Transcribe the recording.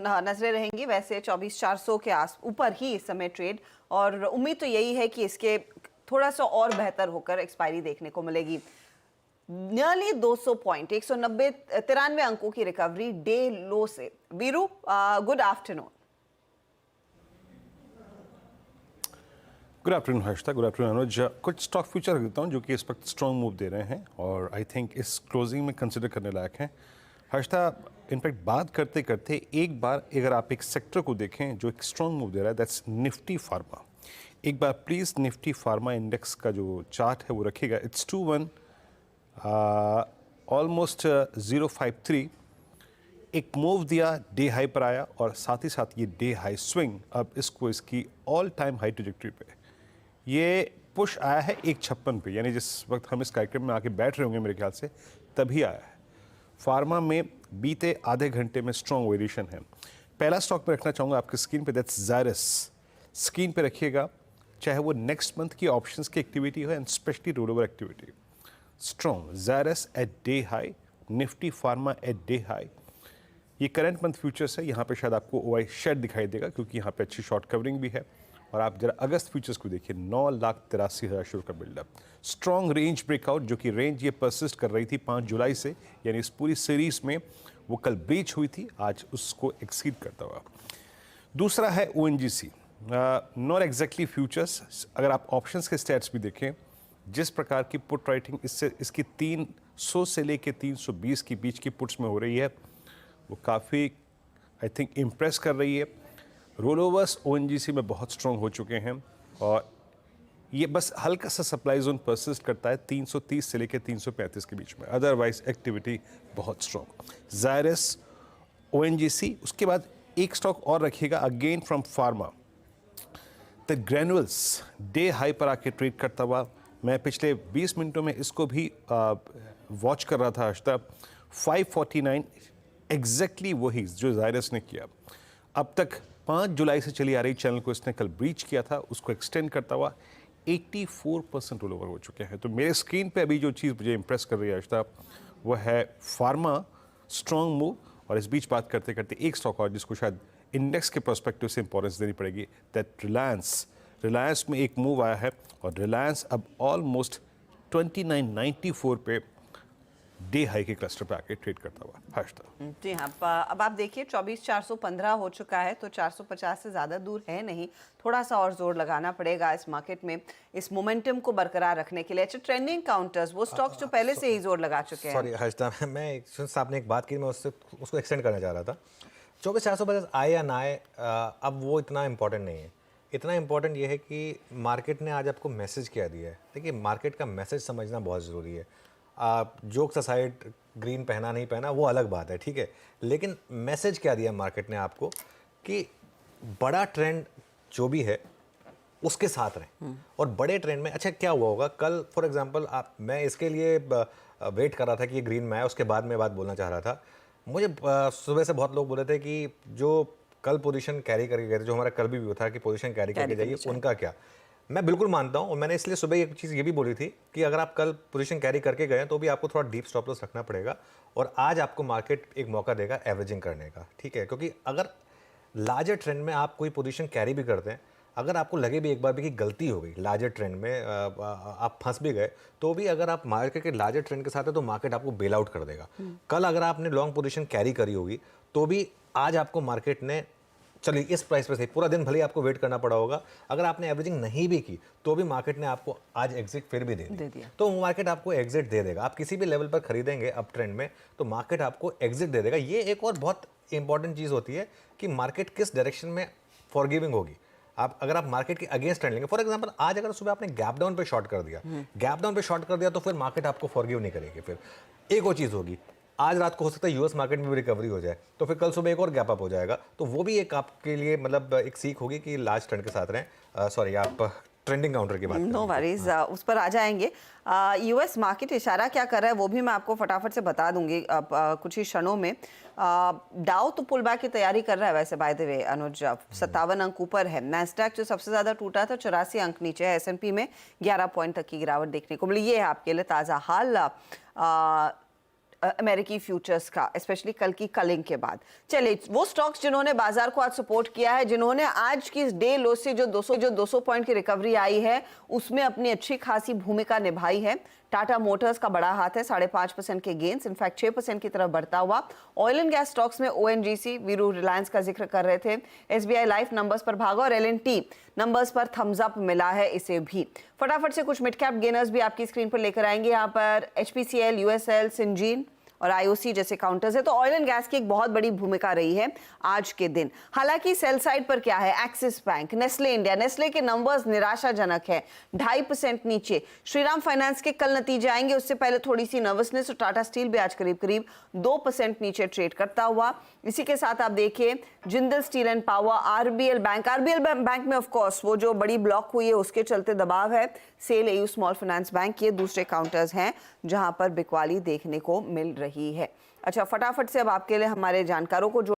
नजरें रहेंगी। वैसे 24,400 के आस ऊपर ही इस समय ट्रेड, और उम्मीद तो यही है कि इसके थोड़ा सा और बेहतर होकर एक्सपायरी देखने को मिलेगी। नियरली 200 पॉइंट 190 93 अंकों की रिकवरी डे लो से। Veeru, good afternoon. Good afternoon Harshita, good afternoon Anuj. कुछ स्टॉक फ्यूचर देता हूँ जो कि इस वक्त स्ट्रॉन्ग मूव दे रहे हैं और आई थिंक इस क्लोजिंग में कंसिडर करने लायक हैं। हर्षिता, इनफैक्ट बात करते करते एक बार अगर आप एक सेक्टर को देखें जो एक स्ट्रॉन्ग मूव दे रहा है, दैट्स निफ्टी फार्मा। एक बार प्लीज़ निफ्टी फार्मा इंडेक्स का जो चार्ट है वो रखिएगा। It's 21 almost 053। एक मूव दिया, डे हाई पर आया और साथ ही साथ ये डे हाई स्विंग अब इसको इसकी ऑल टाइम हाई ट्रैजेक्टरी पे ये पुश आया है 156 पे, यानी जिस वक्त हम इस कार्यक्रम में आके बैठ रहे होंगे मेरे ख्याल से तभी आया है। फार्मा में बीते आधे घंटे में स्ट्रॉन्ग वेरिएशन है। पहला स्टॉक में रखना चाहूँगा आपकी स्क्रीन पे, दैट्स ज़ायरस। स्क्रीन पे रखिएगा, चाहे वो नेक्स्ट मंथ की ऑप्शंस की एक्टिविटी हो and specially roll over activity. Strong Zydus at day high, Nifty pharma at day high. ये करंट मंथ फ्यूचर्स है, यहाँ पे शायद आपको ओआई शेड दिखाई देगा क्योंकि यहाँ पे अच्छी शॉर्ट कवरिंग भी है। और आप जरा अगस्त फ्यूचर्स को देखिए, 9,83,000 शुरू का बिल्डअप। स्ट्रॉन्ग रेंज ब्रेकआउट, जो कि रेंज ये परसिस्ट कर रही थी 5 जुलाई से, यानी इस पूरी सीरीज में वो कल ब्रीच हुई थी, आज उसको एक्सीड करता हुआ। दूसरा है ONGC, नॉट एग्जैक्टली फ्यूचर्स। अगर आप ऑप्शंस के स्टैट्स भी देखें, जिस प्रकार की पुट राइटिंग इसकी 300 से लेके 320 के बीच की पुट्स में हो रही है, वो काफ़ी आई थिंक इम्प्रेस कर रही है। रोल ओवर्स ONGC में बहुत स्ट्रॉन्ग हो चुके हैं और ये बस हल्का सा सप्लाई जोन परसिस्ट करता है 330 से लेकर 335 के बीच में, अदरवाइज एक्टिविटी बहुत स्ट्रॉन्ग। ज़ायरस, ONGC, उसके बाद एक स्टॉक और रखिएगा again from pharma, the granules. Day high पर आके ट्रेड करता हुआ, मैं पिछले 20 मिनटों में इसको भी वॉच कर रहा था हर्षिता। 549 एग्जैक्टली वही जो ज़ायरस ने किया। अब तक 5 जुलाई से चली आ रही चैनल को इसने कल ब्रीच किया था, उसको एक्सटेंड करता हुआ 84% रोल ओवर हो चुके हैं। तो मेरे स्क्रीन पे अभी जो चीज़ मुझे इंप्रेस कर रही है अश्ता, वो है फार्मा, स्ट्रॉन्ग मूव। और इस बीच बात करते करते एक स्टॉक और जिसको शायद इंडेक्स के पर्सपेक्टिव से इंपॉर्टेंस देनी पड़ेगी, दैट रिलायंस में एक मूव आया है और रिलायंस अब ऑलमोस्ट 2994 पे डे हाई के क्लस्टर पे आके ट्रेड करता हुआ। हर्षिता जी हाँ, अब आप देखिए 24,415 हो चुका है, तो 450 से ज़्यादा दूर है नहीं। थोड़ा सा और जोर लगाना पड़ेगा इस मार्केट में इस मोमेंटम को बरकरार रखने के लिए। अच्छा, ट्रेंडिंग काउंटर्स, वो स्टॉक्स जो पहले से ही जोर लगा चुके हैं। सॉरी हर्षिता, मैं आपने एक बात की, मैं उसको एक्सटेंड करना चाह रहा था। 24,450 आए या ना आए, अब वो इतना इंपॉर्टेंट नहीं है। इतना इंपॉर्टेंट ये है कि मार्केट ने आज आपको मैसेज क्या दिया है। देखिए, मार्केट का मैसेज समझना बहुत ज़रूरी है। जोक्स असाइड, ग्रीन पहना नहीं पहना वो अलग बात है, ठीक है, लेकिन मैसेज क्या दिया मार्केट ने आपको कि बड़ा ट्रेंड जो भी है उसके साथ रहें। और बड़े ट्रेंड में अच्छा क्या हुआ होगा कल, फॉर एग्जांपल मैं इसके लिए वेट कर रहा था कि ये ग्रीन में आए, उसके बाद मैं बात बोलना चाह रहा था। मुझे सुबह से बहुत लोग बोले थे कि जो कल पोजीशन कैरी करके गए थे, जो हमारा कल भी था कि पोजीशन कैरी करके जाइए, उनका क्या। मैं बिल्कुल मानता हूं और मैंने इसलिए सुबह एक चीज़ ये भी बोली थी कि अगर आप कल पोजीशन कैरी करके गए तो भी आपको थोड़ा डीप स्टॉप लॉस रखना पड़ेगा। और आज आपको मार्केट एक मौका देगा एवरेजिंग करने का, ठीक है, क्योंकि अगर लार्जर ट्रेंड में आप कोई पोजीशन कैरी भी करते हैं, अगर आपको लगे भी एक बार भी कि गलती हो गई लार्जर ट्रेंड में, आप फंस भी गए, तो भी अगर आप मार्केट के लार्जर ट्रेंड के साथ है तो मार्केट आपको बेल आउट कर देगा। कल अगर आपने लॉन्ग पोजीशन कैरी करी होगी तो भी आज आपको मार्केट ने, चलिए इस प्राइस पे सही, पूरा दिन भले ही आपको वेट करना पड़ा होगा, अगर आपने एवरेजिंग नहीं भी की तो भी मार्केट ने आपको आज एग्जिट फिर भी दे दिया। तो मार्केट आपको एग्जिट दे देगा। आप किसी भी लेवल पर खरीदेंगे अप ट्रेंड में तो मार्केट आपको एग्जिट दे देगा। ये एक और बहुत इंपॉर्टेंट चीज़ होती है कि मार्केट किस डायरेक्शन में फॉरगिविंग होगी। आप अगर आप मार्केट के अगेंस्ट ट्रेंड लेंगे, फॉर एग्जांपल आज अगर सुबह आपने गैप डाउन पे शॉर्ट कर दिया, तो फिर मार्केट आपको फॉरगिव नहीं करेगी। फिर एक और चीज़ होगी, आज रात को हो सकता है यूएस मार्केट में भी रिकवरी हो जाए, तो फिर कल सुबह एक और गैप अप हो जाएगा, तो वो भी एक आपके लिए मतलब एक सीख होगी कि लार्ज ट्रेंड के साथ रहें। सॉरी, आप ट्रेंडिंग काउंटर की बात करें। नो वरीज, उस पर आ जाएंगे। यूएस मार्केट इशारा क्या कर रहा है वो भी मैं आपको फटाफट से बता दूंगी कुछ ही क्षणों में। डाउ तो पुल बैक की तैयारी कर रहा है वैसे, बाय द वे अनुज, 57 अंक ऊपर है। नैस्डैक जो सबसे ज्यादा टूटा था 84 अंक नीचे है। S&P में 11 पॉइंट तक की गिरावट देखने को मिली। ये है आपके लिए ताज़ा हाल। अमेरिकी फ्यूचर्स का, स्पेशली कल की कलिंग के बाद। चलिए, वो स्टॉक्स जिन्होंने बाजार को आज सपोर्ट किया है, जिन्होंने आज की इस डे लो से जो 200 पॉइंट की रिकवरी आई है उसमें अपनी अच्छी खासी भूमिका निभाई है। टाटा मोटर्स का बड़ा हाथ है, 5.5% के गेन्स, इनफैक्ट 6% की तरफ बढ़ता हुआ। ऑयल एंड गैस स्टॉक्स में ओएनजीसी, वीरू रिलायंस का जिक्र कर रहे थे, एसबीआई लाइफ नंबर्स पर भागा और एलएनटी नंबर्स पर थम्स अप मिला है इसे भी। फटाफट से कुछ मिड कैप गेनर्स भी आपकी स्क्रीन पर लेकर आएंगे। यहाँ पर एचपीसीएल, यूएसएल, सिंजीन और आईओसी जैसे काउंटर्स है। तो ऑयल एंड गैस की एक बहुत बड़ी भूमिका रही है आज के दिन। हालांकि सेल साइड पर क्या है, axis bank, Nestle India, Nestle के नंबर्स निराशाजनक है, 2.5% नीचे। श्रीराम फाइनेंस के कल नतीजे आएंगे, उससे पहले थोड़ी सी नर्वसनेस। और टाटा स्टील भी आज करीब करीब 2% नीचे ट्रेड करता हुआ। इसी के साथ आप देखिए Jindal steel and power, RBL bank में ऑफ कोर्स वो जो बड़ी ब्लॉक हुई है उसके चलते दबाव है। Sell, AU small finance bank, ये दूसरे काउंटर्स हैं जहां पर बिकवाली देखने को मिल रही है। अच्छा, फटाफट से अब आपके लिए हमारे जानकारों को जोड़